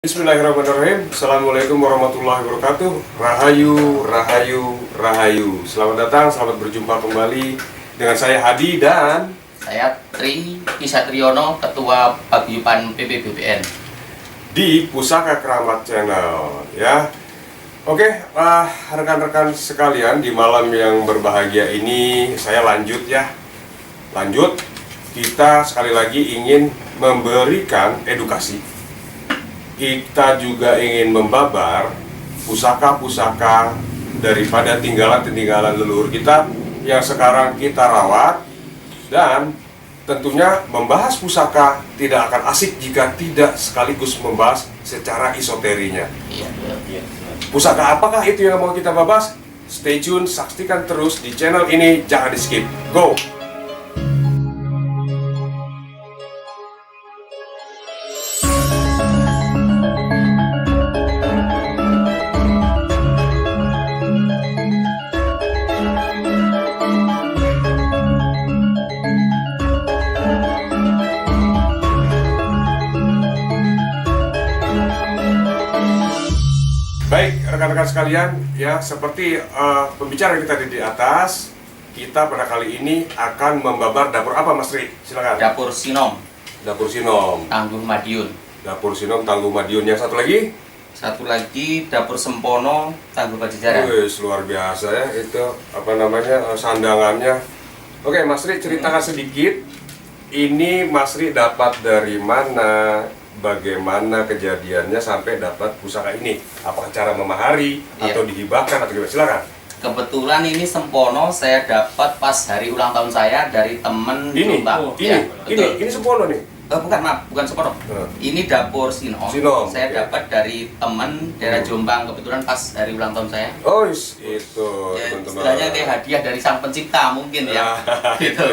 Bismillahirrahmanirrahim. Assalamualaikum warahmatullahi wabarakatuh. Rahayu, rahayu, rahayu. Selamat datang, selamat berjumpa kembali dengan saya Hadi dan saya Tri Kisatriono, Ketua Paguyuban PPBBN di Pusaka Keramat Channel. Ya, oke, rekan-rekan sekalian, di malam yang berbahagia ini saya lanjut. Kita sekali lagi ingin memberikan edukasi. Kita juga ingin membabar pusaka-pusaka daripada tinggalan-tinggalan leluhur kita yang sekarang kita rawat, dan tentunya membahas pusaka tidak akan asik jika tidak sekaligus membahas secara esoterinya. Pusaka apakah itu yang mau kita bahas? Stay tune, saksikan terus di channel ini, jangan di skip. Go! Baik, rekan-rekan sekalian, ya seperti pembicara kita di atas, kita pada kali ini akan membabar dapur apa, Mas Tri? Silakan. Dapur Sinom, Dapur Sinom, Tangguh Madiun. Dapur Sinom, Tangguh Madiun. Yang satu lagi? Satu lagi Dapur Sempono, Tangguh Pajajaran. Wih, luar biasa ya, itu apa namanya, sandangannya. Oke, Mas Tri, ceritakan sedikit. Ini Mas Tri dapat dari mana? Bagaimana kejadiannya sampai dapat pusaka ini? Apakah cara memahari atau dihibahkan atau gimana? Silakan. Kebetulan ini Sempono saya dapat pas hari ulang tahun saya dari temen Ini, Jombang. ini Sempono nih. Bukan, maaf, bukan Sempono. Ini Dapur Sinom. Saya dapat dari temen daerah Jombang, kebetulan pas hari ulang tahun saya. Oh, itu Ya, teman-teman. istilahnya kayak hadiah dari Sang Pencipta mungkin ya. Gitu.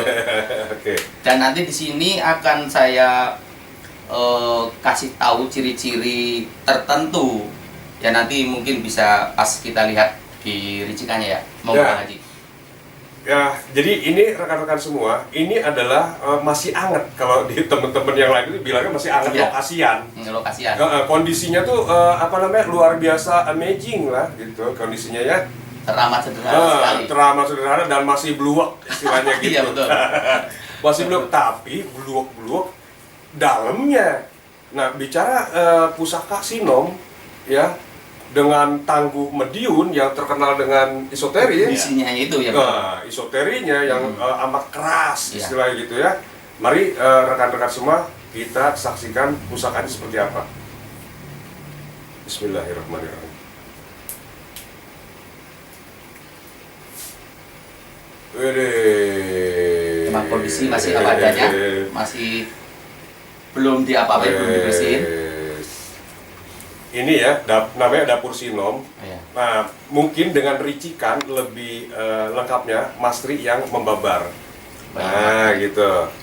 Oke. Dan nanti di sini akan saya kasih tahu ciri-ciri tertentu ya, nanti mungkin bisa pas kita lihat di ricikannya ya. Mau Ya. Haji. Ya, jadi ini rekan-rekan semua, ini adalah masih anget. Kalau di teman-teman yang lain itu bilangnya masih anget, Iya. lokasian. Lokasian. Kondisinya tuh apa namanya, luar biasa amazing lah gitu kondisinya ya. Teramat sederhana sekali. Teramat sederhana dan masih bluwek istilahnya gitu. Iya, betul. Masih bluwek, tapi bluwek dalamnya. Nah, bicara pusaka Sinom ya, dengan Tangguh Madiun yang terkenal dengan esoteri, Isinya itu ya. nah, esoterinya yang amat keras istilahnya gitu ya. Mari rekan-rekan semua kita saksikan pusakanya seperti apa. Bismillahirrahmanirrahim. Memang kondisi masih apa adanya, masih belum diapa-apain, belum dibersihin. Ini ya, namanya Dapur Sinom. Iya. Nah, mungkin dengan ricikan lebih lengkapnya Mas Tri yang membabar. Nah, gitu.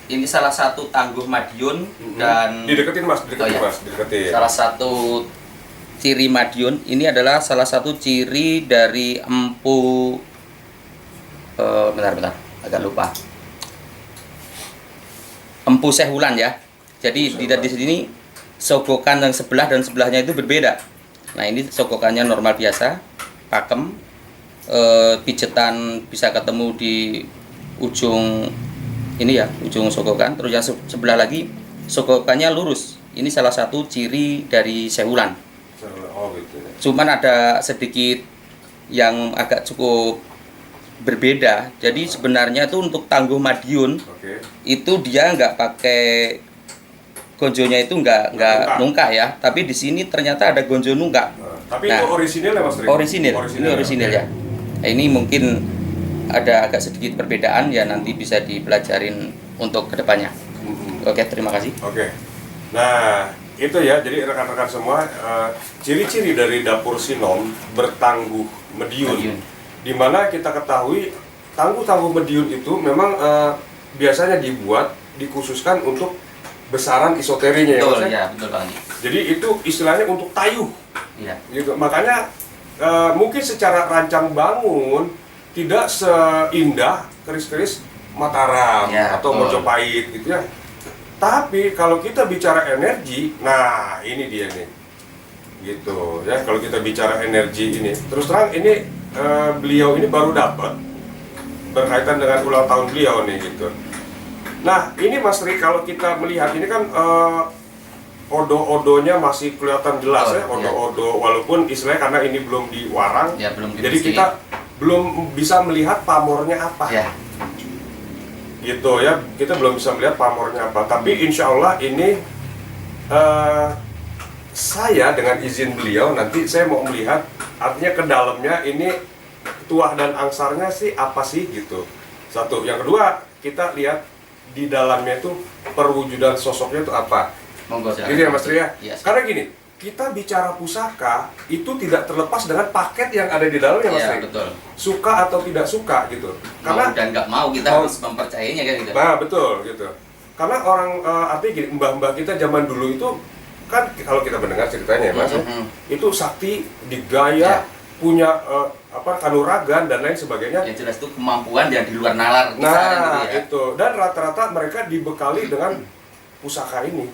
Ini salah satu Tangguh Madiun dan Dideketin Mas, dideketin Mas, dideketin. salah satu ciri Madiun ini adalah salah satu ciri dari empu. Bentar, agak lupa. Empu Sehulan ya. Jadi di sini sogokan yang sebelah dan sebelahnya itu berbeda. Nah, ini sogokannya normal biasa, pakem, pijetan bisa ketemu di ujung ini ya, ujung sogokan. Terus yang sebelah lagi sogokannya lurus. Ini salah satu ciri dari Sehulan. Oh, gitu ya. Cuman ada sedikit yang agak cukup berbeda. Jadi sebenarnya itu untuk Tangguh Madiun, itu dia nggak pakai gonjonya, itu nggak nungkah ya. Tapi di sini ternyata ada gonjo nungkah. Tapi orisinil ya Mas Tri? Ini orisinil ya. Nah, ini mungkin ada agak sedikit perbedaan ya, nanti bisa dipelajarin untuk kedepannya. Oke, terima kasih. Oke. Nah, itu ya. Jadi rekan-rekan semua, ciri-ciri dari Dapur Sinom bertangguh Madiun. Di mana kita ketahui Tangguh Madiun itu memang biasanya dikhususkan untuk besaran esoterinya. Betul, ya, betul banget. Jadi itu istilahnya untuk tayuh. Iya. Gitu. Makanya mungkin secara rancang bangun tidak seindah keris-keris Mataram atau Mojopahit gitu ya. Tapi kalau kita bicara energi, nah ini dia nih, gitu ya. Kalau kita bicara energi ini, terus terang ini beliau ini baru dapat berkaitan dengan ulang tahun beliau nih, gitu. Nah ini Mas Tri, kalau kita melihat ini kan odo-odonya masih kelihatan jelas ya, odo-odo, walaupun istilahnya karena ini belum diwarang, ya, belum jadi kita belum bisa melihat pamornya apa. Ya. Gitu ya, kita belum bisa melihat pamornya apa, tapi insya Allah ini saya dengan izin beliau nanti saya mau melihat artinya ke dalamnya ini tuah dan angsarnya sih apa sih gitu. Satu, yang kedua kita lihat di dalamnya itu perwujudan sosoknya itu apa. Monggo, Gitu ya Mas Tri ya. Yes. Karena gini, kita bicara pusaka itu tidak terlepas dengan paket yang ada di dalamnya Mas Tri. Betul. Suka atau tidak suka gitu. Karena mau dan nggak mau kita harus mempercayainya kan gitu. Nah betul gitu. Karena orang artinya gini, mbah-mbah kita zaman dulu itu kan kalau kita mendengar ceritanya ya Mas, itu sakti, digaya, punya kanuragan dan lain sebagainya. Yang jelas itu kemampuan yang di luar nalar. Nah gitu ya. itu, dan rata-rata mereka dibekali dengan pusaka ini,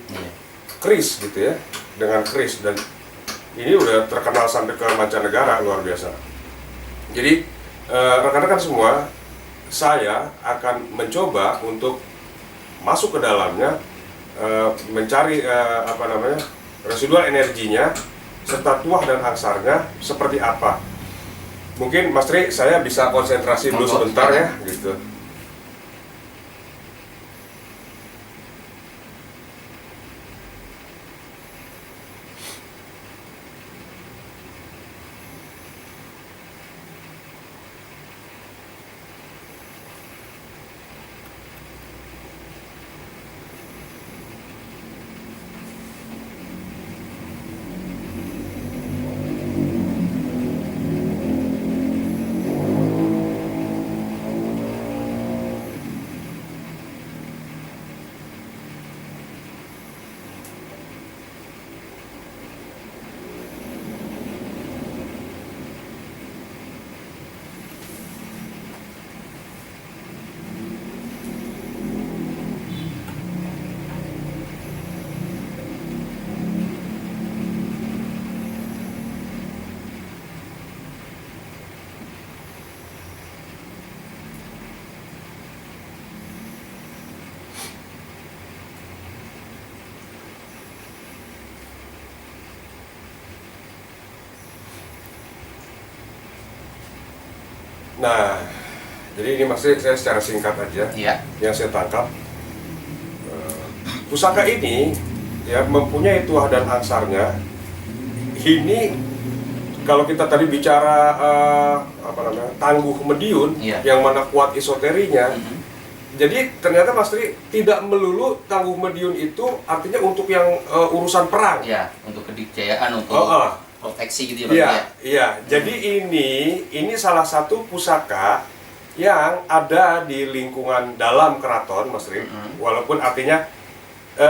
keris gitu ya, dengan keris, dan ini udah terkenal sampai ke mancanegara, luar biasa. Jadi rekan-rekan semua, saya akan mencoba untuk masuk ke dalamnya, mencari residual energinya serta tuah dan angsarnya seperti apa. Mungkin Mas Tri, saya bisa konsentrasi dulu sebentar ya gitu. Nah, jadi ini masih saya secara singkat aja yang saya tangkap. Pusaka ini ya mempunyai tuah dan angsarnya. Ini kalau kita tadi bicara tangguh mediun, yang mana kuat esoterinya. Jadi ternyata Mas Tri tidak melulu tangguh mediun itu artinya untuk yang urusan perang. Ya, untuk kedikjayaan, untuk proteksi gitu ya. Iya, iya. Jadi ini salah satu pusaka yang ada di lingkungan dalam keraton, Mas Tri. Walaupun artinya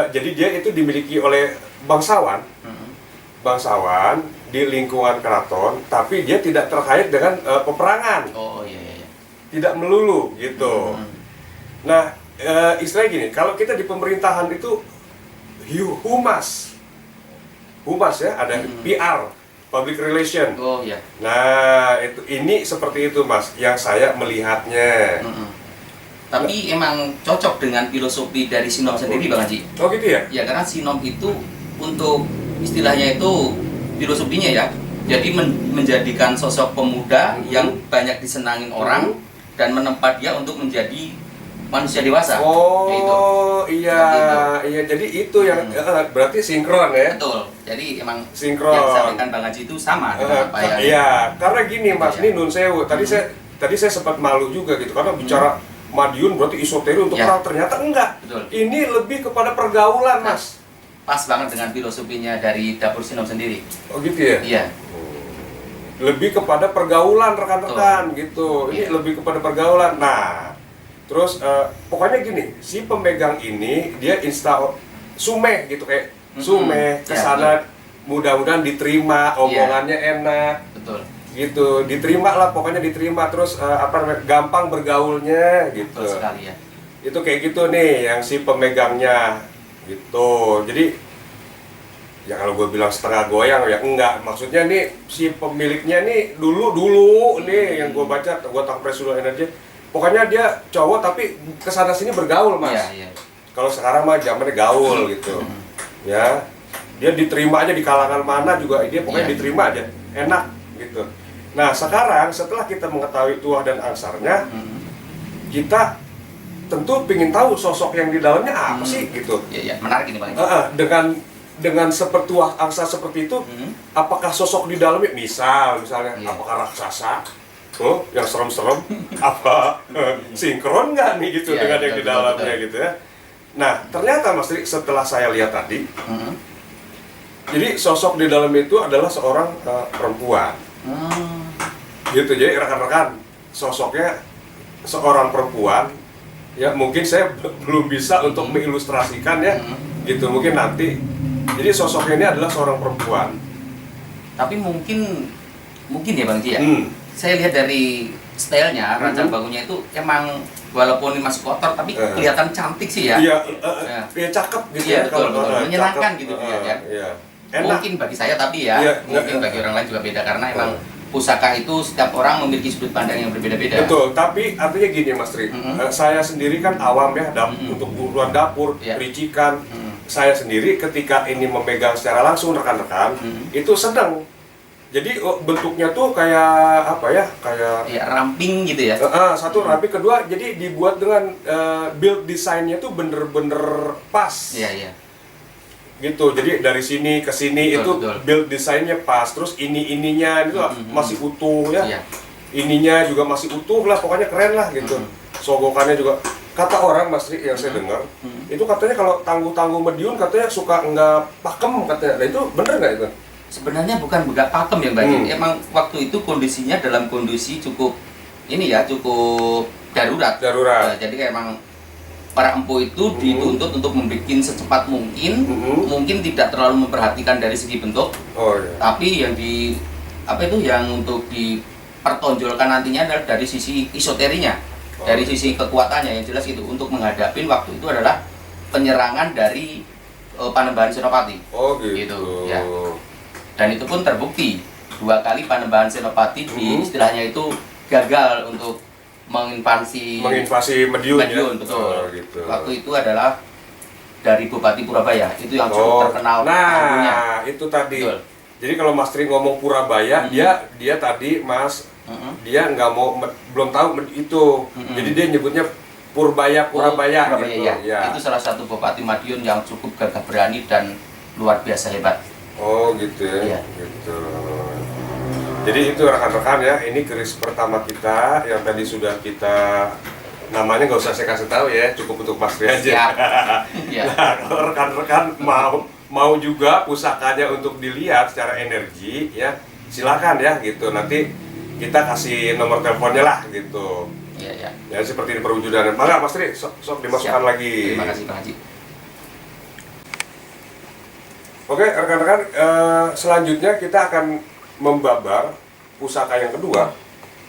jadi dia itu dimiliki oleh bangsawan. Bangsawan di lingkungan keraton, tapi dia tidak terkait dengan peperangan. Oh iya. Tidak melulu gitu. Nah, istilahnya gini, kalau kita di pemerintahan itu humas ya, ada PR, public relation. Oh iya. Nah, ini seperti itu Mas, yang saya melihatnya. Tapi emang cocok dengan filosofi dari Sinom sendiri Bang Haji. Oh gitu ya? Ya karena Sinom itu untuk istilahnya itu filosofinya ya. Jadi menjadikan sosok pemuda yang banyak disenangin orang dan menempa dia untuk menjadi manusia dewasa. Oh iya, jadi itu yang berarti sinkron ya? Betul. Jadi emang sinkron. Yang disampaikan Bang Haji itu sama dengan apa yang. Iya, karena gini Mas, ini nun sewu. Tadi saya sempat malu juga gitu karena bicara Madiun berarti esoteri untuk perang, ternyata enggak. Betul. Ini lebih kepada pergaulan Mas. Pas banget dengan filosofinya dari Dapur Sinom sendiri. Oh gitu ya? Iya. Lebih kepada pergaulan rekan-rekan gitu. Ini lebih kepada pergaulan. Nah, terus pokoknya gini, si pemegang ini dia sumeh gitu, kayak sumeh kesana, mudah-mudahan diterima, omongannya enak. Betul. Gitu, diterima lah, pokoknya diterima. Terus gampang bergaulnya gitu. Betul sekali ya. Itu kayak gitu nih yang si pemegangnya. gitu. Jadi ya kalau gue bilang setengah goyang ya enggak, maksudnya nih si pemiliknya nih dulu nih yang gue baca, gue tampres dulu energi, pokoknya dia cowok tapi kesana sini bergaul mas. Iya. Kalau sekarang mah zamannya gaul gitu, ya dia diterima aja di kalangan mana juga dia pokoknya diterima aja, enak gitu. Nah sekarang setelah kita mengetahui tuah dan angsarnya, kita tentu ingin tahu sosok yang di dalamnya apa sih gitu. Iya, menarik ini Bang. Dengan seperti angsa seperti itu, apakah sosok di dalamnya misalnya apakah raksasa yang serem-serem, apa sinkron nggak nih gitu dengan yang di dalamnya gitu ya. Nah ternyata Mas Tri, setelah saya lihat tadi, jadi sosok di dalam itu adalah seorang perempuan gitu. Jadi rekan-rekan, sosoknya seorang perempuan ya, mungkin saya belum bisa untuk mengilustrasikan ya gitu, mungkin nanti. Jadi sosoknya ini adalah seorang perempuan. Tapi mungkin ya Bang Ji ya. Saya lihat dari stylenya, rancang bangunnya itu emang walaupun ini masih kotor tapi kelihatan cantik sih ya. Iya, cakep gitu ya. Betul, menyenangkan cakep, gitu ya. Enak. Mungkin bagi saya tapi ya, mungkin bagi orang lain juga beda karena emang pusaka itu setiap orang memiliki sudut pandang yang berbeda-beda. Betul, tapi artinya gini Mas Tri, saya sendiri kan awam ya, untuk urusan dapur, pericikan. Saya sendiri ketika ini memegang secara langsung rekan-rekan, itu senang. Jadi bentuknya tuh kayak apa ya? Kayak ramping gitu ya. Satu ramping, kedua jadi dibuat dengan build desainnya tuh bener-bener pas. Iya. Gitu. Jadi dari sini ke sini itu build desainnya pas. Terus ininya itu masih utuh ya. Ininya juga masih utuh lah, pokoknya keren lah gitu. Sogokannya juga. Kata orang Mas Tri yang saya dengar, itu katanya kalau tangguh-tangguh Mediun katanya suka nggak pakem katanya. Nah itu bener nggak itu? Sebenarnya bukan nggak pakem ya Mbak. Emang waktu itu kondisinya dalam kondisi cukup cukup darurat. Nah, jadi kayak emang para empu itu dituntut untuk membuat secepat mungkin, mungkin tidak terlalu memperhatikan dari segi bentuk, tapi yang yang untuk dipertonjolkan nantinya adalah dari sisi esoterinya. Dari sisi kekuatannya yang jelas itu untuk menghadapi waktu itu adalah penyerangan dari Panembahan Senopati. Gitu ya. Dan itu pun terbukti 2 kali Panembahan Senopati di istilahnya itu gagal untuk menginvasi Mediun ya? Betul. Gitu. Waktu itu adalah dari Bupati Purabaya, itu yang cukup terkenal. Nah, itu tadi. Betul. Jadi kalau Mas Tri ngomong Purabaya, dia tadi Mas dia nggak mau, belum tahu itu. Jadi dia nyebutnya Purabaya gitu. Ya. Itu salah satu Bupati Madiun yang cukup gagah berani dan luar biasa hebat. Gitu ya. Gitu. Jadi itu rekan-rekan ya, ini keris pertama kita yang tadi sudah kita, namanya nggak usah saya kasih tahu ya, cukup untuk Mas Tri aja. Nah, kalau rekan-rekan mau juga pusakanya untuk dilihat secara energi ya, silakan ya gitu. Nanti kita kasih nomor teleponnya lah gitu. Iya. Ya seperti ini perwujudan. Maka Mas Tri, sok dimasukkan lagi. Terima kasih Pak Haji. Oke rekan-rekan, selanjutnya kita akan membabar pusaka yang kedua.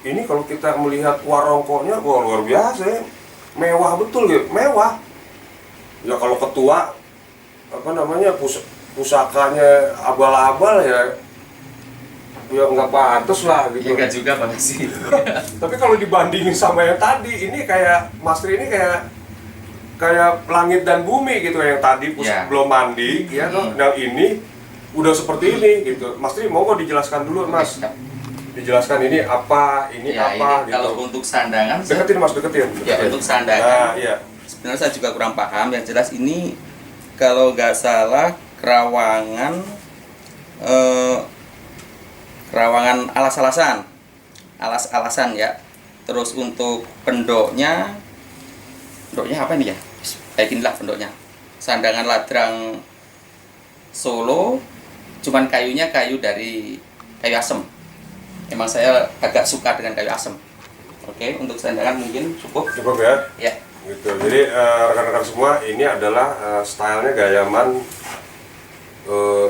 Ini kalau kita melihat warongkonya, luar biasa ya. Mewah betul gitu, mewah. Ya kalau ketua pusakanya abal-abal ya nggak pantas lah gitu. Ya nggak juga Bang sih. Tapi kalau dibandingin sama yang tadi, ini kayak Mas Tri ini kayak langit dan bumi gitu. Yang tadi belum mandi ya, nah ini udah seperti ini gitu. Mas Tri mau kok dijelaskan dulu Mas? Dijelaskan ini apa ini gitu. Kalau untuk sandangan deketin Mas, deketin. Ya untuk sandangan. Nah, sebenarnya saya juga kurang paham. Yang jelas ini kalau nggak salah kerawangan alas-alasan ya. Terus untuk pendoknya apa ini ya? Kayak inilah pendoknya. Sandangan ladrang Solo, cuman kayunya kayu asem. Emang saya agak suka dengan kayu asem. Oke, untuk sandangan mungkin cukup ya. Ya. Gitu. Jadi rekan-rekan semua, ini adalah stylenya gayaman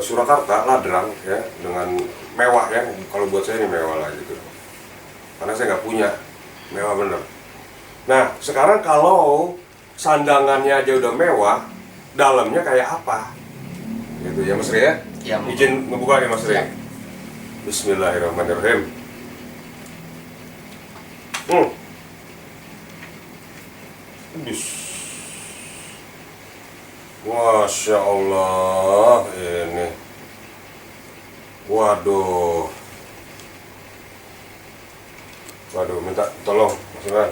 Surakarta Ladrang ya, dengan mewah ya. Kalau buat saya ini mewah lah gitu. Karena saya nggak punya, mewah bener. Nah sekarang kalau sandangannya aja udah mewah, dalamnya kayak apa. Gitu ya Mas Ri ya. Ya, mau. Izin membuka nih Mas Ri. Siap. Bismillahirrahmanirrahim. Bis. Masya Allah ini. Waduh. Waduh, minta tolong Mas Iman.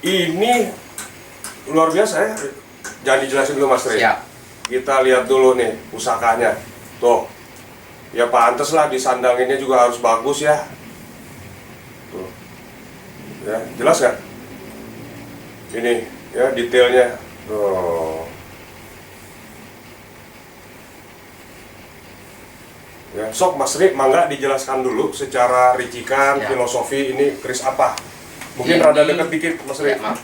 Ini luar biasa ya. Jangan dijelasin dulu Mas Ri. Siap. Kita lihat dulu nih pusakanya. Tuh. Ya pantes lah disandanginnya juga harus bagus ya. Tuh. Ya, jelas nggak? Ini ya detailnya. Tuh. Ya, sok Mas Ri, mangga dijelaskan dulu secara ricikan, Ya. filosofi ini keris apa? Mungkin Ini- rada deket dikit Mas Ri. Ya, maaf.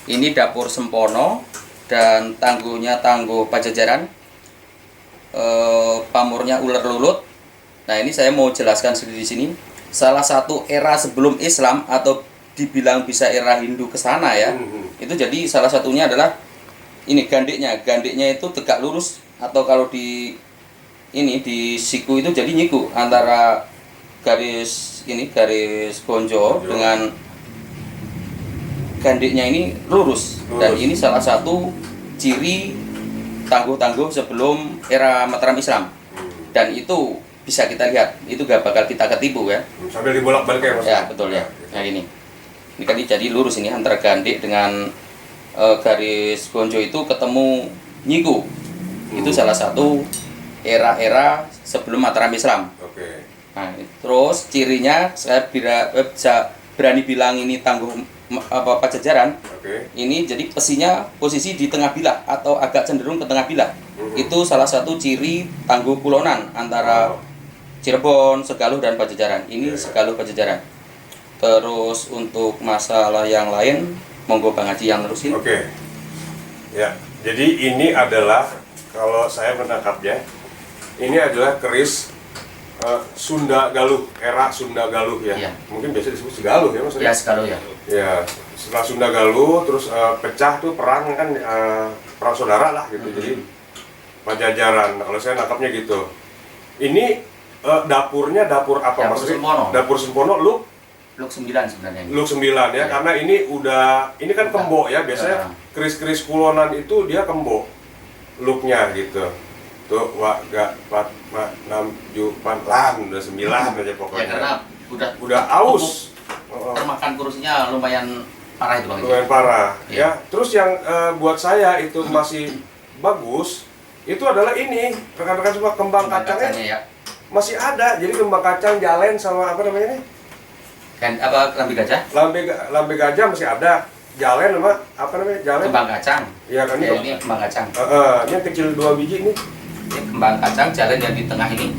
Ini dapur Sempono dan tangguhnya tangguh Pajajaran. Pamornya ular lulut. Nah, ini saya mau jelaskan sedikit di sini. Salah satu era sebelum Islam atau dibilang bisa era Hindu ke sana ya. Itu jadi salah satunya adalah ini gandiknya. Gandiknya itu tegak lurus atau kalau di ini di siku itu jadi nyiku antara garis gonjo dengan gandiknya ini lurus. Dan ini salah satu ciri tangguh-tangguh sebelum era Mataram Islam. Dan itu bisa kita lihat, itu gak bakal kita ketipu ya. Sambil dibolak-balik ya Mas. Ya betul ya. Nah ini kan jadi lurus ini antara gandik dengan garis gonjo itu ketemu nyiku. Itu salah satu era-era sebelum Mataram Islam. Oke. Nah, terus cirinya saya bisa berani bilang ini tangguh Pajajaran. Oke. Ini jadi besinya posisi di tengah bilah atau agak cenderung ke tengah bilah. Itu salah satu ciri tangguh kulonan antara Cirebon, Segaluh dan Pajajaran. Ini Segaluh Pajajaran. Terus untuk masalah yang lain, monggo Bang Haji yang nerusin. Oke. Ya, jadi ini adalah kalau saya menangkapnya, ini adalah keris Sunda Galuh, era Sunda Galuh ya. Iya. Mungkin biasa disebut Segaluh ya Mas. Ya Segaluh ya. Ya, setelah Sunda Galuh terus pecah tuh perang kan perang saudara lah gitu. Jadi Pajajaran. Kalau saya nangkapnya gitu. Ini dapurnya dapur apa Dapur Mas? Sempono. Dapur Sempono Luk 9 sebenarnya ini. Luk 9 ya, Iya. karena ini ini kan kembo ya, biasanya keris-keris kulonan itu dia kembo looknya gitu. Tuh, gak 4, 6, 7, 8, udah 9 aja Ya pokoknya. karena Udah aus. termakan kursinya lumayan parah itu Bang Haji. Lumayan parah Iya. ya. Terus yang buat saya itu masih bagus, itu adalah ini, rekan-rekan semua, kembang kacangnya Kacangnya ya. masih ada. Jadi kembang kacang jalen sama apa namanya nih? Dan apa lambe gajah? Lambe gajah masih ada. Jalen sama apa namanya? Jalen. Kembang kacang. Iya kan Ya, ini kembang kacang. ini yang kecil 2 biji nih. Ini kembang kacang jalan yang di tengah ini.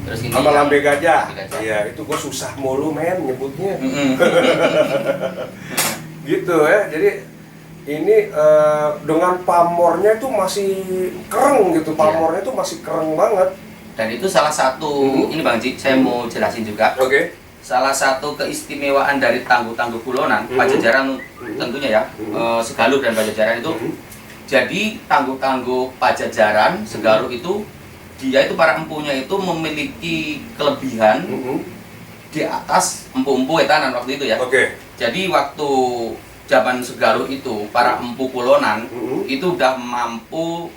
Terus ini Sama yang lambe gajah. lambe gajah. Iya, itu gue susah mulu men nyebutnya. Mm-mm. Gitu ya. Jadi ini dengan pamornya itu masih kereng gitu. Pamornya itu masih kereng banget. Dan itu salah satu ini Bang Haji, saya mau jelasin juga. Oke. Salah satu keistimewaan dari tangguh-tangguh kulonan Pajajaran tentunya ya, Segaluh dan Pajajaran itu. Jadi tangguh-tangguh Pajajaran Segaluh itu dia itu para empunya itu memiliki kelebihan di atas empu-empu etanan waktu itu ya. Oke. Jadi waktu zaman Segaluh itu para empu kulonan itu udah mampu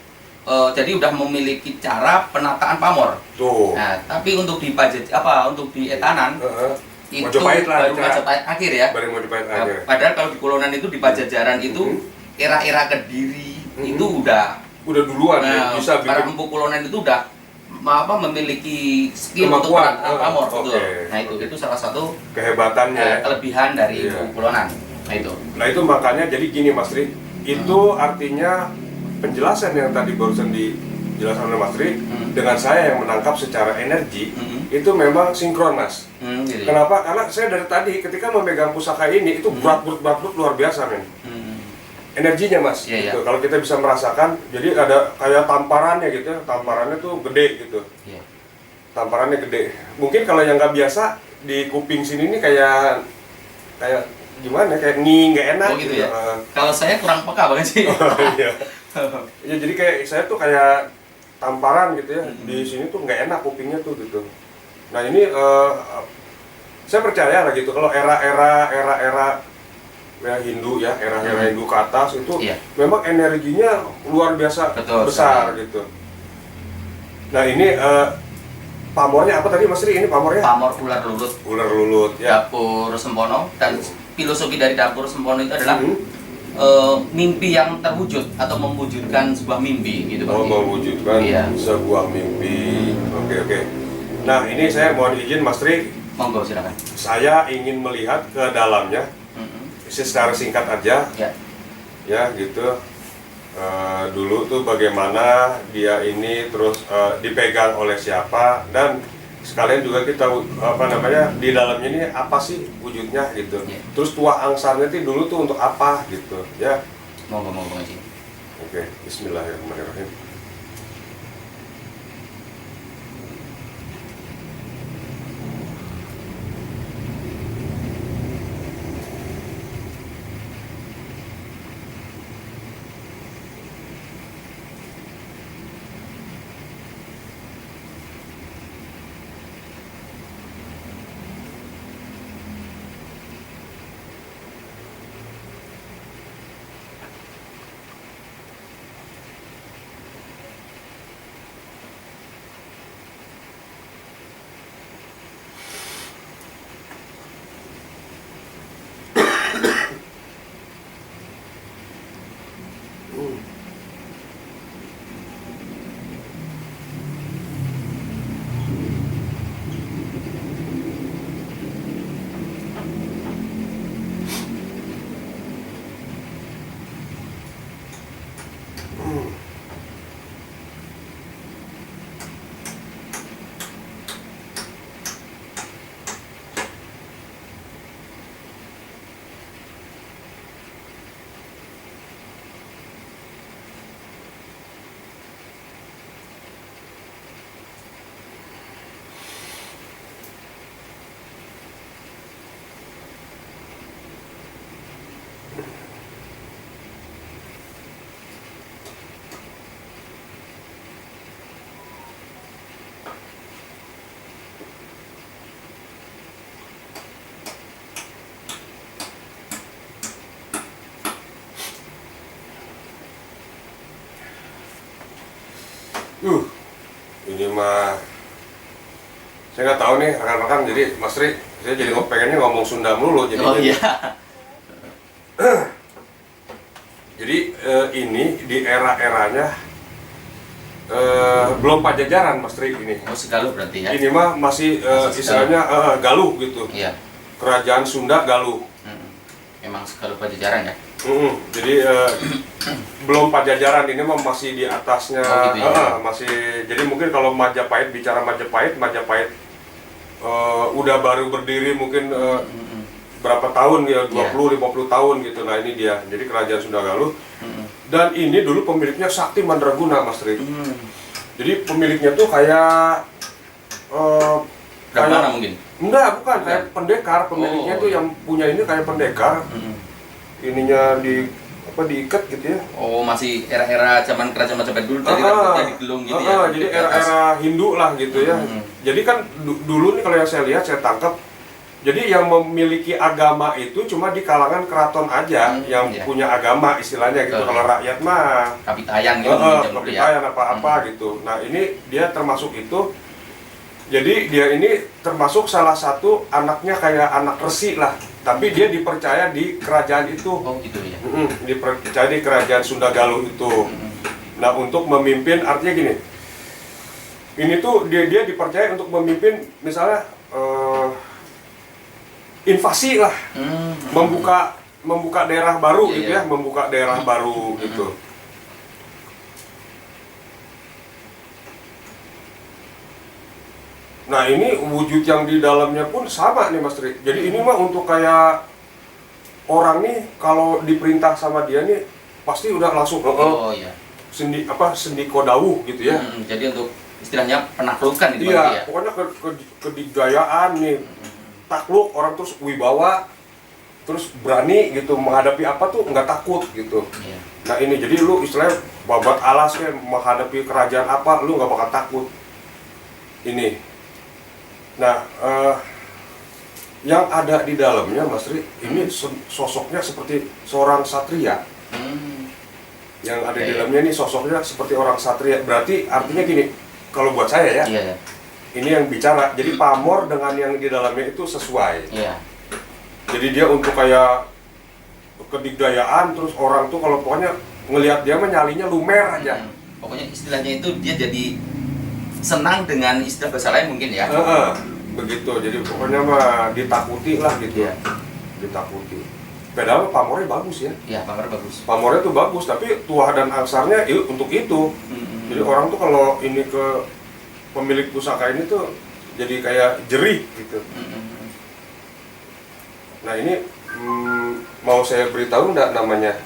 jadi udah memiliki cara penataan pamor. Tuh. Nah, tapi untuk di untuk di etanan itu Majapahit lah, baru Majapahit akhir ya. Baru mau dipakai Nah, aja. padahal kalau di Kulonan itu di Pajajaran itu era-era Kediri itu udah Udah duluan ya, bisa para bikin empu Kulonan itu udah memiliki skill untuk kemampuan. penataan pamor Oke, betul. Nah, itu salah satu kehebatannya. ya. kelebihan dari Iya. empu Kulonan. Nah, itu. Nah itu makanya jadi gini Mas Tri, itu artinya penjelasan yang tadi barusan dijelaskan oleh Mas Tri dengan saya yang menangkap secara energi itu memang sinkron Mas. Gitu. Kenapa? Karena saya dari tadi ketika memegang pusaka ini itu berat luar biasa men. Energinya Mas. Iya, Gitu. iya. Kalau kita bisa merasakan, jadi ada kayak tamparannya gitu ya, tamparannya tuh gede gitu. Iya. Tamparannya gede. Mungkin kalau yang nggak biasa di kuping sini nih kayak gimana kayak nggak enak Oh gitu ya. Kalau saya kurang peka banget sih. Iya. Ya jadi kayak saya tuh kayak tamparan gitu ya. Di sini tuh nggak enak kupingnya tuh gitu. Nah ini saya percaya lah gitu kalau era ya Hindu ya, era Hindu ke atas itu Iya. memang energinya luar biasa Betul, besar gitu. Nah ini pamornya apa tadi Mas Ri? Ini pamornya? Pamor ular lulut. Ular lulut ya. Dapur Sempono, dan filosofi dari dapur Sempono itu adalah mimpi yang terwujud atau mewujudkan sebuah mimpi gitu Bang. Oh, mewujudkan Iya. sebuah mimpi. Oke. Nah ini saya mohon izin Mas Ri, Monggo silakan. saya ingin melihat ke dalamnya secara singkat aja ya gitu. Dulu tuh bagaimana dia ini terus dipegang oleh siapa, dan sekalian juga kita di dalamnya ini apa sih wujudnya gitu. Terus tuah angsarnya itu dulu tuh untuk apa gitu ya. Monggo Haji. Oke, bismillahirrahmanirrahim. Ini mah saya nggak tahu nih rekan-rekan, jadi Mas Ri, saya jadi pengennya ngomong Sunda melulu jadi. Oh iya. Jadi ini di era-eranya belum Pajajaran Mas Ri ini. Oh Segaluh berarti ya. Ini mah masih istilahnya Galuh gitu. Iya. Kerajaan Sunda Galuh. Emang Segaluh Pajajaran ya. Jadi belum Pajajaran, ini mah masih di atasnya. Oh, gitu ya? Masih. Jadi mungkin kalau Majapahit, bicara Majapahit udah baru berdiri mungkin berapa tahun ya, 20-50 tahun gitu. Nah ini dia, jadi kerajaan Sunda Galuh. Dan ini dulu pemiliknya Sakti Mandraguna Mas Ri. Jadi pemiliknya tuh kayak Brahmana mungkin? enggak, bukan, kayak pendekar. Pemiliknya tuh yang punya ini kayak pendekar. Ininya diikat gitu ya. Oh, masih era-era zaman kerajaan Majapahit dulu, jadi rambutnya digelung gitu ya. Jadi era-era Hindu lah gitu ya. Jadi kan dulu nih kalau yang saya lihat, saya tangkap, jadi yang memiliki agama itu cuma di kalangan keraton aja yang punya agama istilahnya gitu. Kalau rakyat mah kapitayan gitu, kapitayan apa-apa gitu. Nah ini dia termasuk itu. Jadi dia ini termasuk salah satu anaknya kayak anak resi lah. Tapi dia dipercaya di kerajaan itu. Oh gitu ya. Dipercaya di kerajaan Sunda Galuh itu. Nah untuk memimpin, artinya gini. Ini tuh dia dipercaya untuk memimpin misalnya invasi lah, membuka daerah baru gitu ya, membuka daerah baru gitu. Nah ini wujud yang di dalamnya pun sama nih Mas Tri. Jadi ini mah untuk kayak orang nih kalau diperintah sama dia nih pasti udah langsung sendi kodawuh gitu ya. Jadi untuk istilahnya penaklukan itu ya. Ya. Pokoknya kedigayaan nih, takluk orang terus wibawa terus berani gitu menghadapi apa tuh nggak takut gitu. Iya. Nah ini jadi lu istilahnya babat alas ya menghadapi kerajaan apa lu nggak bakal takut ini. Nah yang ada di dalamnya Mas Ri ini sosoknya seperti seorang satria. Yang ada di dalamnya ini sosoknya seperti orang satria. Berarti artinya gini, kalau buat saya ya, Iya. ini yang bicara. Jadi pamor dengan yang di dalamnya itu sesuai. Iya. Jadi dia untuk kayak kedigdayaan, terus orang tuh kalau pokoknya ngelihat dia mah nyalinya lumer aja. Pokoknya istilahnya itu dia jadi senang dengan istilah bahasa lain mungkin ya. Begitu. Jadi pokoknya mah ditakuti lah gitu. Iya. Ditakuti. Padahal pamornya bagus ya. Iya, pamor bagus. Pamornya tuh bagus, tapi tuah dan angsarnya untuk itu. Jadi orang tuh kalau ini ke pemilik pusaka ini tuh jadi kayak jerih gitu. Nah ini mau saya beritahu nggak namanya?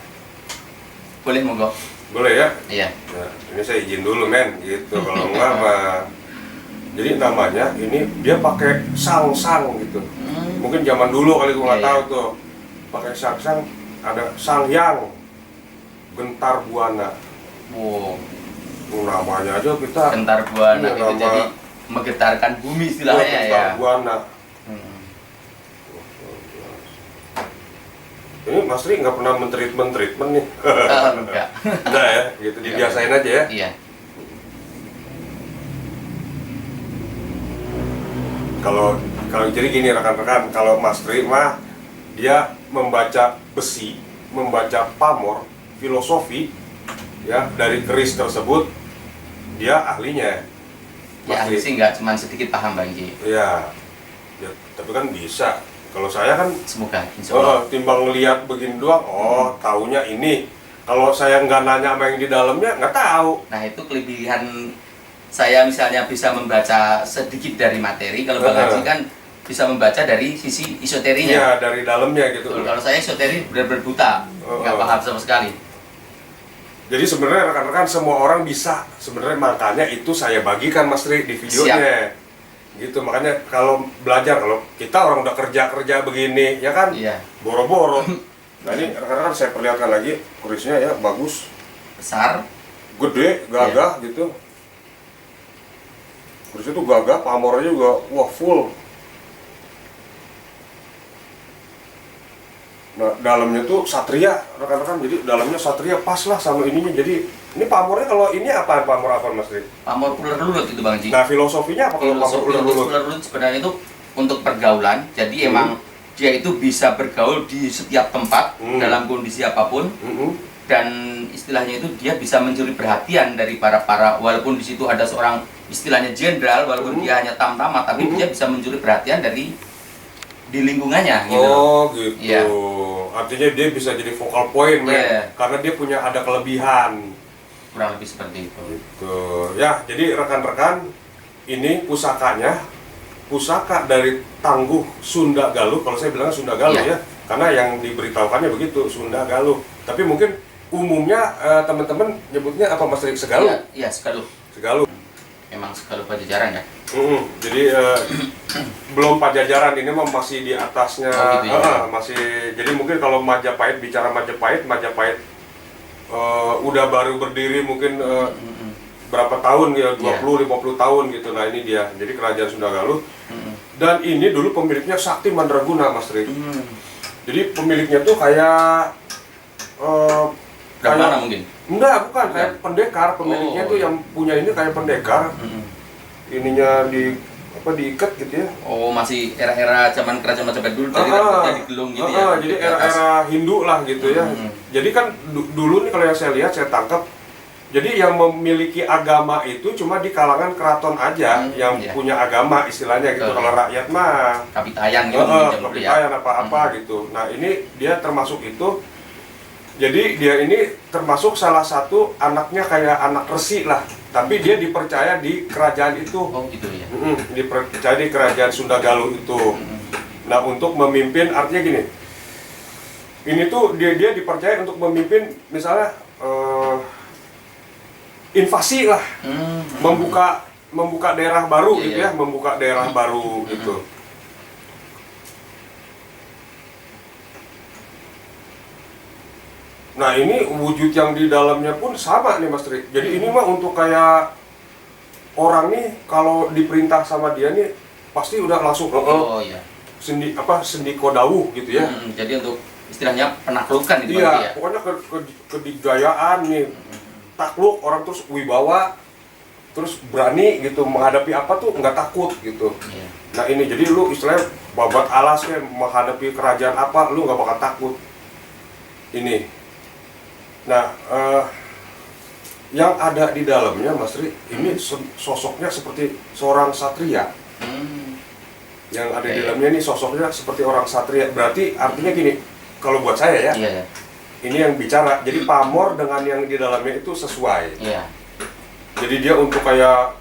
Boleh monggo. Boleh ya? Iya. Nah, ini saya izin dulu men, gitu. Kalau enggak mah. Jadi namanya ini dia pakai sang-sang gitu. Mungkin zaman dulu kali gua nggak tahu tuh. Pakai sang-sang, ada sang yang gentar buana. Wow. Namanya aja kita Gentar buana iya, itu nama jadi menggetarkan bumi istilahnya ya. gentar buana. Ini Mas Ri nggak pernah men-treatment nih. Enggak. Enggak ya, gitu dibiasain aja ya. Iya. Kalau jadi gini rekan-rekan, kalau Mas Ri mah dia membaca besi, membaca pamor, filosofi ya dari keris tersebut dia ahlinya. Ya ahli sih nggak cuma sedikit paham Bang Ji. Iya. Ya, tapi kan bisa. Kalau saya kan Semoga insya Allah. timbang ngelihat begini doang, taunya ini. Kalau saya nggak nanya apa yang di dalamnya, nggak tahu. Nah itu kelebihan saya misalnya bisa membaca sedikit dari materi. Kalau Bang Haji kan bisa membaca dari sisi esoterinya. Iya, dari dalamnya gitu. Kalau saya esoteri benar-benar buta, nggak paham sama sekali. Jadi sebenarnya rekan-rekan semua orang bisa. Sebenarnya makanya itu saya bagikan Mas Ri di videonya. Gitu, makanya kalau belajar, kalau kita orang udah kerja begini, ya kan? Iya. Boro-boro. Nah ini rekan-rekan saya perlihatkan lagi, kurisnya ya bagus. Besar. Gede, gagah gitu. Kurisnya tuh gagah, pamornya juga, wah full. Nah, dalamnya tuh satria, rekan-rekan. Jadi dalamnya satria pas lah sama ininya. Jadi ini pamornya kalau ini apaan pamor apa Mas Ri? Pamor ular lulut itu Bang Ji. Nah, filosofinya apa kalau pamor ular lulut? Ular lulut sebenarnya itu untuk pergaulan. Jadi emang dia itu bisa bergaul di setiap tempat dalam kondisi apapun. Dan istilahnya itu dia bisa mencuri perhatian dari para walaupun di situ ada seorang istilahnya jenderal, walaupun dia hanya tamtama, tapi dia bisa mencuri perhatian dari di lingkungannya gitu. Oh gitu. Iya. Artinya dia bisa jadi focal point karena dia punya ada kelebihan. Kurang lebih seperti itu. Gitu. Ya, jadi rekan-rekan ini pusakanya pusaka dari Tangguh Sunda Galuh. Kalau saya bilang Sunda Galuh ya, karena yang diberitahukannya begitu Sunda Galuh. Tapi mungkin umumnya teman-teman nyebutnya apa Mas Rik? Segaluh? Iya, Segaluh. Segaluh. Emang Segaluh Pajajaran ya. Jadi belum Pajajaran, ini masih di atasnya. Gitu, ya. Masih. Jadi mungkin kalau Majapahit, bicara Majapahit udah baru berdiri mungkin berapa tahun ya, 20-50 tahun gitu. Nah ini dia, jadi kerajaan Sunda Galuh. Dan ini dulu pemiliknya Sakti Mandraguna Mas Rik. Jadi pemiliknya tuh kayak Brahmana mungkin? Enggak, bukan, kayak pendekar. Pemiliknya tuh yang punya ini kayak pendekar. Ininya diikat gitu ya. Oh, masih era-era zaman kerajaan Majapahit dulu, jadi rambutnya digelung gitu ya. Jadi era-era Hindu lah gitu ya. Jadi kan dulu nih kalau yang saya lihat, saya tangkap, jadi yang memiliki agama itu cuma di kalangan keraton aja yang punya agama istilahnya gitu. Kalau rakyat mah kapitayan gitu, kapitayan apa-apa gitu. Nah ini dia termasuk itu. Jadi dia ini termasuk salah satu anaknya kayak anak resi lah. Tapi dia dipercaya di kerajaan itu. Oh gitu ya. Dipercaya di kerajaan Sunda Galuh itu. Nah untuk memimpin, artinya gini. Ini tuh dia dipercaya untuk memimpin misalnya invasi lah. Membuka daerah baru gitu ya, membuka daerah baru gitu. Nah ini wujud yang di dalamnya pun sama nih Mas Tri. Jadi ini mah untuk kayak orang nih kalau diperintah sama dia nih pasti udah langsung Oh iya. sendi kodawuh gitu ya. Jadi untuk istilahnya penaklukan itu Iya, Bang Ji ya. pokoknya kedikdayaan nih. Takluk orang terus wibawa, terus berani gitu menghadapi apa tuh nggak takut gitu. Iya. Nah ini jadi lu istilahnya babat alasnya menghadapi kerajaan apa lu nggak bakal takut. Ini. Nah yang ada di dalamnya Mas Ri, ini sosoknya seperti seorang satria. Yang ada di dalamnya ini sosoknya seperti orang satria. Berarti artinya gini, kalau buat saya ya, Iya. ini yang bicara. Jadi pamor dengan yang di dalamnya itu sesuai. Iya. Jadi dia untuk kayak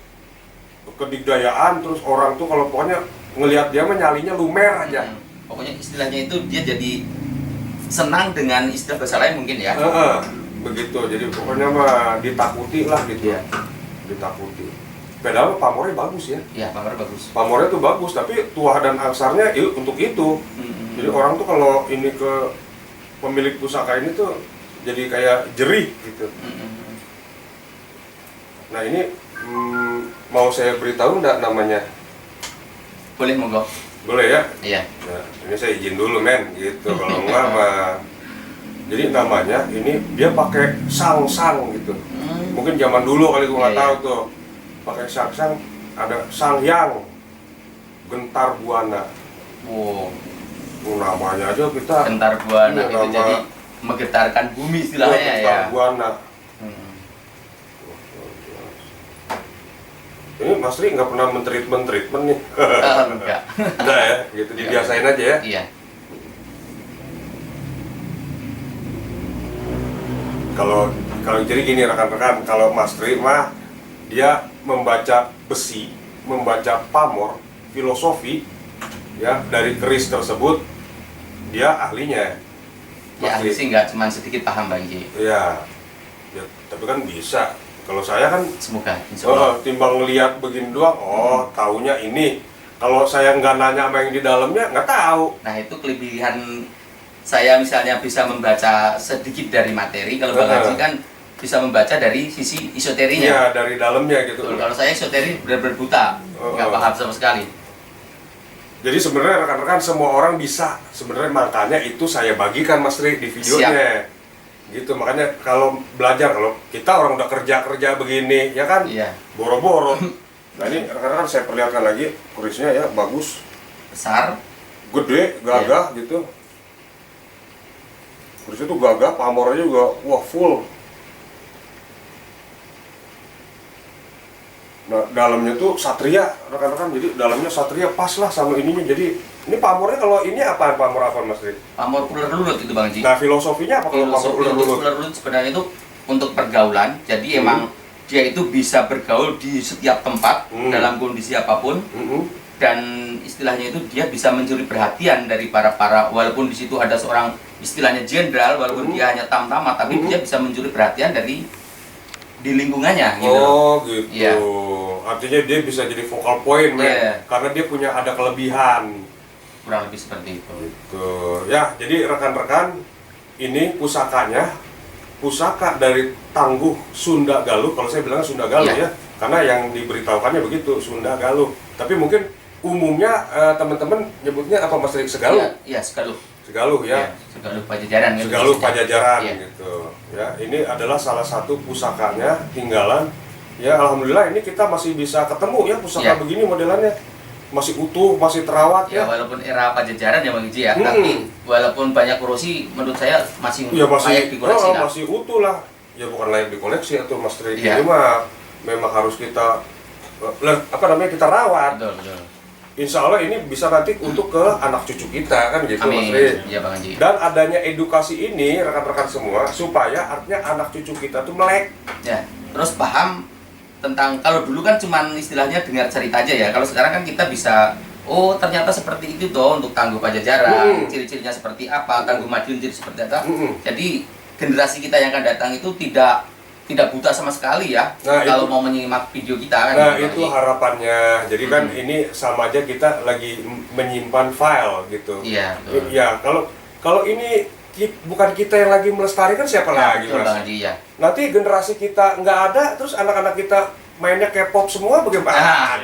kedikdayaan, terus orang tuh kalau pokoknya ngelihat dia mah nyalinya lumer aja. Pokoknya istilahnya itu dia jadi senang dengan istilah bahasa lain mungkin ya. Begitu. Jadi pokoknya mah ditakuti lah gitu. Iya. Ditakuti. Padahal pamornya bagus ya. Iya, pamor bagus. Pamornya tuh bagus, tapi tuah dan angsarnya untuk itu. Jadi orang tuh kalau ini ke pemilik pusaka ini tuh jadi kayak jerih gitu. Nah ini mau saya beritahu enggak namanya? Boleh monggo. Boleh ya? Iya. Nah, ini saya izin dulu men gitu. Kalau enggak mah. Jadi namanya ini dia pakai sang-sang gitu. Mungkin zaman dulu kali gua nggak tahu tuh. Pakai sang-sang, ada Sang Hyang Gentar Buana. Wow. Namanya aja kita Gentar Buana iya, itu jadi menggetarkan bumi istilahnya ya. Gentar Buana. Ini Mas Ri nggak pernah men-treatment nih. Enggak. Enggak ya, gitu dibiasain aja ya. Iya. Kalau jadi gini rekan-rekan, kalau Mas Ri mah dia membaca besi, membaca pamor, filosofi ya dari keris tersebut dia ahlinya. Ya ahli sih nggak cuma sedikit paham Bang Ji. Iya. Ya, tapi kan bisa. Kalau saya kan Semoga insya Allah. timbang ngelihat begini doang, taunya ini. Kalau saya nggak nanya apa yang di dalamnya, nggak tahu. Nah itu kelebihan saya misalnya bisa membaca sedikit dari materi. Kalau Bang Haji kan bisa membaca dari sisi esoterinya. Iya, dari dalamnya gitu. Betul, kalau saya esoteri benar-benar buta, nggak paham sama sekali. Jadi sebenarnya rekan-rekan semua orang bisa. Sebenarnya makanya itu saya bagikan Mas Ri di videonya. Gitu, makanya kalau belajar, kalau kita orang udah kerja begini, ya kan? Iya. Boro-boro. Nah ini rekan-rekan saya perlihatkan lagi, kerisnya ya bagus. Besar. Gede, gagah gitu. Kerisnya tuh gagah, pamornya juga, wah full. Nah, dalamnya tuh satria, rekan-rekan. Jadi dalamnya satria pas lah sama ininya. Jadi ini pamornya kalau ini apaan pamor apa Mas Ri? Pamor ular lulut itu Bang Ji. Nah, filosofinya apa kalau pamor ular lulut? Ular lulut sebenarnya itu untuk pergaulan. Jadi emang dia itu bisa bergaul di setiap tempat dalam kondisi apapun. Dan istilahnya itu dia bisa mencuri perhatian dari para walaupun di situ ada seorang istilahnya jenderal, walaupun dia hanya tamtama, tapi dia bisa mencuri perhatian dari di lingkungannya gitu. Oh gitu. Iya. Artinya dia bisa jadi focal point, karena dia punya ada kelebihan. Kurang lebih seperti itu. Gitu. Ya, jadi rekan-rekan, ini pusakanya, pusaka dari Tangguh Sunda Galuh. Kalau saya bilang Sunda Galuh ya, karena yang diberitahukannya begitu Sunda Galuh. Tapi mungkin umumnya teman-teman nyebutnya apa Mas Rik? Segaluh? Iya, Segaluh. Segaluh ya. Segaluh Pajajaran gitu. Segaluh Pajajaran Iya. gitu. Ya, ini adalah salah satu pusakanya tinggalan. Ya, alhamdulillah ini kita masih bisa ketemu ya pusaka begini modelannya. Masih utuh, masih terawat ya. Walaupun era Pajajaran ya Bang Iji ya, tapi walaupun banyak korossi menurut saya masih layak dikoleksi. Masih utuh lah. Ya bukan layak dikoleksi atau Mas Tri. Ini mah memang harus kita kita rawat. Betul. Insya Allah ini bisa nanti untuk ke anak cucu kita kan gitu. Amin. Mas Ri. Ya, Bang Haji. Dan adanya edukasi ini rekan-rekan semua supaya artinya anak cucu kita tuh melek. Ya, terus paham tentang kalau dulu kan cuman istilahnya dengar cerita aja ya. Kalau sekarang kan kita bisa ternyata seperti itu toh untuk Tangguh Pajajaran, ciri-cirinya seperti apa, Tangguh Madiun ciri seperti apa. Jadi generasi kita yang akan datang itu tidak buta sama sekali ya. Nah, kalau mau menyimak video kita kan. Nah, itu harapannya. Jadi kan ini sama aja kita lagi menyimpan file gitu. Iya, betul. Ya, kalau ini bukan kita yang lagi melestarikan, siapa lagi, betul Mas? Bang Haji, ya. Nanti generasi kita nggak ada, terus anak-anak kita mainnya K-pop semua bagaimana?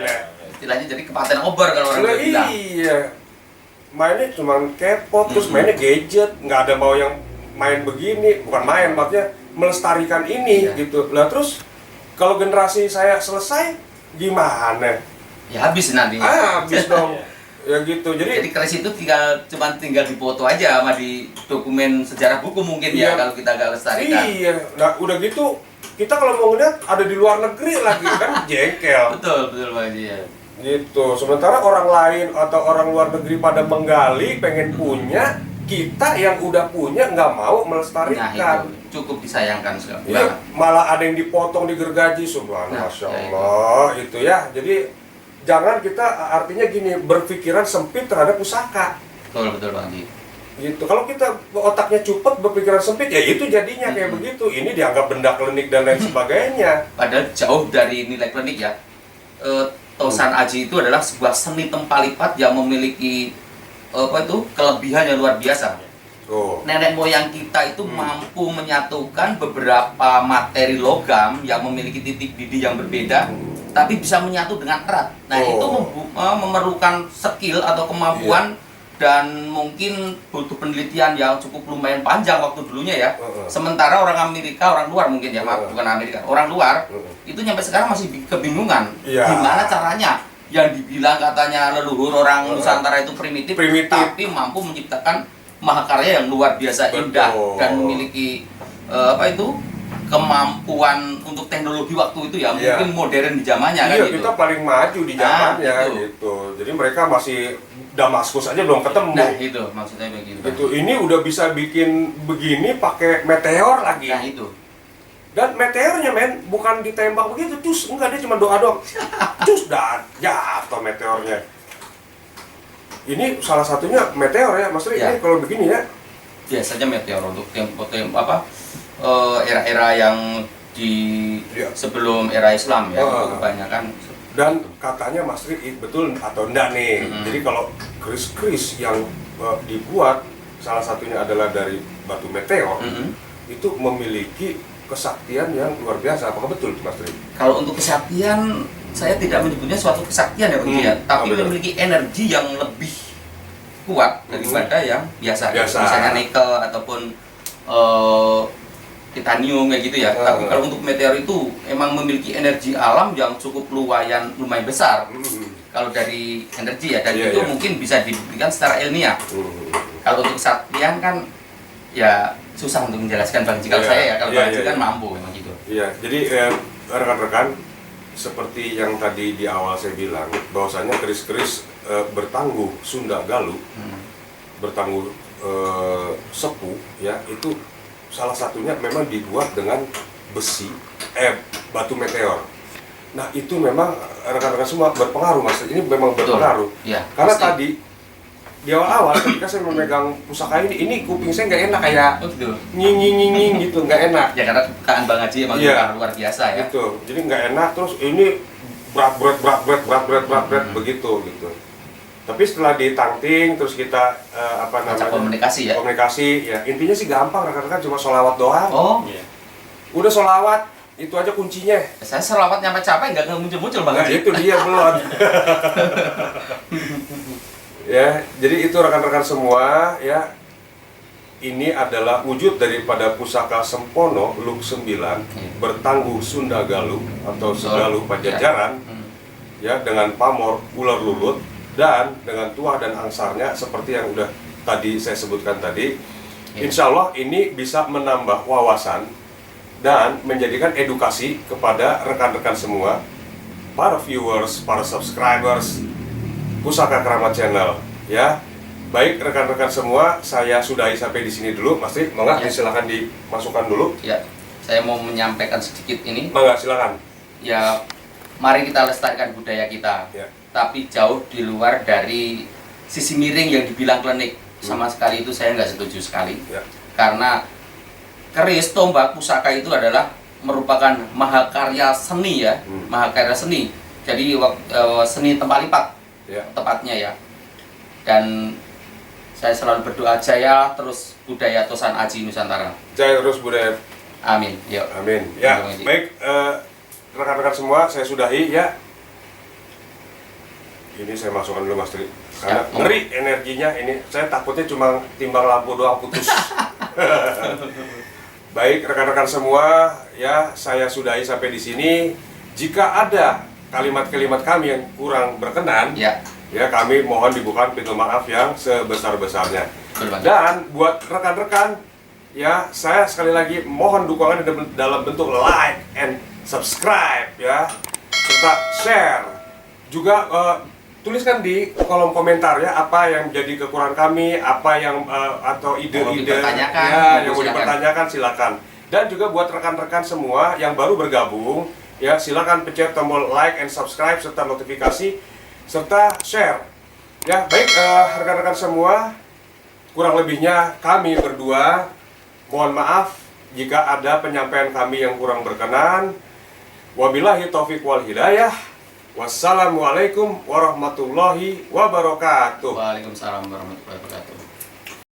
Istilahnya jadi kepaten obor kalau orang bilang. Iya, mainnya cuma K-pop, terus mainnya gadget, nggak ada mau yang main begini, bukan main, maksudnya melestarikan ini gitu. Lah terus kalau generasi saya selesai gimana? Ya habis nantinya. Habis dong. Ya gitu. Jadi keris itu tinggal dipoto aja sama di dokumen sejarah buku mungkin ya kalau kita nggak lestarikan. Iya. Nah udah gitu kita kalau mau ngeliat ada di luar negeri lagi kan jengkel. Betul Bang Haji, ya. Gitu. Sementara orang lain atau orang luar negeri pada menggali, pengen punya, kita yang udah punya nggak mau melestarikan. Nah, itu cukup disayangkan sekali. Iya, malah ada yang dipotong, digergaji, subhanallah, masya Allah, itu ya. Jadi jangan kita, artinya gini, berpikiran sempit terhadap pusaka. Betul Bang Haji. Gitu. Kalau kita otaknya cupet, berpikiran sempit, ya itu jadinya kayak begitu. Ini dianggap benda klinik dan lain sebagainya. Padahal jauh dari nilai klinik ya. Tosan Aji itu adalah sebuah seni tempalipat yang memiliki kelebihan yang luar biasa. Nenek moyang kita itu mampu menyatukan beberapa materi logam yang memiliki titik didih yang berbeda, tapi bisa menyatu dengan erat. Nah itu memerlukan skill atau kemampuan dan mungkin butuh penelitian yang cukup lumayan panjang waktu dulunya ya. Sementara orang Amerika, orang luar mungkin ya, maaf bukan Amerika, orang luar itu nyampe sekarang masih kebingungan gimana caranya. Yang dibilang katanya leluhur orang Nusantara itu primitif, tapi mampu menciptakan mahakarya yang luar biasa indah dan memiliki kemampuan untuk teknologi waktu itu ya, mungkin modern di zamannya kan gitu. Kita paling maju di zamannya gitu. Jadi mereka masih Damaskus aja belum ketemu. Nah itu maksudnya begitu. Itu ini udah bisa bikin begini pakai meteor lagi. Nah itu. Dan meteornya men bukan ditembak begitu, cus, enggak, dia cuma doa doang. Cus, dan jatuh meteornya. Ini salah satunya meteor ya, Mas Ri. Ini kalau begini ya. Biasanya meteor untuk era-era yang di sebelum era Islam ya, kebanyakan. Dan katanya Mas Ri, betul atau enggak nih? Jadi kalau keris-keris yang dibuat salah satunya adalah dari batu meteor, itu memiliki kesaktian yang luar biasa. Apakah betul, Mas Tri? Kalau untuk kesaktian, saya tidak menyebutnya suatu kesaktian ya, tapi memiliki energi yang lebih kuat daripada yang biasa. Misalnya nikel ataupun titanium kayak gitu ya. Tapi kalau untuk meteor itu emang memiliki energi alam yang cukup lumayan besar. Kalau dari energi ya, dan itu mungkin bisa dibuktikan secara ilmiah. Kalau untuk kesaktian kan ya susah untuk menjelaskan Bang Haji. Kalau saya ya, kalau Bang Haji kan mampu memang gitu. Iya, jadi rekan-rekan, seperti yang tadi di awal saya bilang, bahwasanya keris-keris bertangguh Sunda Galuh, bertangguh sepuh, ya itu salah satunya memang dibuat dengan besi, batu meteor. Nah itu memang rekan-rekan semua berpengaruh, Mas. Ini memang berpengaruh. Ya, karena tadi di awal-awal ketika saya memegang pusaka ini kuping saya nggak enak, kayak nying gitu, nggak enak. Ya karena kepekaan Bang Haji emang luar biasa ya. Gitu. Jadi nggak enak, terus ini berat begitu gitu. Tapi setelah ditangting, terus kita komunikasi ya, intinya sih gampang, rekan-rekan, cuma sholawat doang. Udah sholawat, itu aja kuncinya. Saya sholawat nyampe capek nggak muncul-muncul Bang Haji. Itu dia belum. Ya, jadi itu rekan-rekan semua ya. Ini adalah wujud daripada pusaka Sempono Luk 9 bertangguh Sunda Galuh atau Segaluh Pajajaran ya, dengan pamor ular lulut dan dengan tuah dan angsarnya seperti yang udah tadi saya sebutkan tadi. Insya Allah ini bisa menambah wawasan dan menjadikan edukasi kepada rekan-rekan semua, para viewers, para subscribers Pusaka Keramat Channel ya. Baik rekan-rekan semua, saya sudahi sampai di sini dulu. Mas Tri, monggo silakan dimasukkan dulu. Ya, saya mau menyampaikan sedikit ini. Monggo silakan. Ya, mari kita lestarikan budaya kita. Tapi jauh di luar dari sisi miring yang dibilang klinik. Sama sekali itu saya nggak setuju sekali. Karena keris, tombak, pusaka itu adalah merupakan mahakarya seni ya, mahakarya seni. Jadi seni tempalipat tepatnya ya. Dan Saya selalu berdoa jaya terus budaya Tosan Aji Nusantara. Jaya terus budaya. Amin. Yuk. Amin. Ya, baik rekan-rekan semua, saya sudahi ya. Ini saya masukkan dulu Mas Tri. Karena ngeri energinya ini. Saya takutnya cuma timbang lampu doang putus. Baik rekan-rekan semua, ya saya sudahi sampai di sini. Jika ada kalimat-kalimat kami yang kurang berkenan, ya kami mohon dibuka pintu maaf yang sebesar-besarnya. Dan buat rekan-rekan, ya saya sekali lagi mohon dukungan dalam bentuk like and subscribe ya, serta share. Juga tuliskan di kolom komentar ya apa yang menjadi kekurangan kami, apa yang atau ide-ide ya, yang mau dipertanyakan silakan. Dan juga buat rekan-rekan semua yang baru bergabung ya, silakan pencet tombol like and subscribe serta notifikasi serta share. Ya, baik rekan-rekan semua, kurang lebihnya kami berdua mohon maaf jika ada penyampaian kami yang kurang berkenan. Wabillahi taufiq wal hidayah. Wassalamualaikum warahmatullahi wabarakatuh. Waalaikumsalam warahmatullahi wabarakatuh.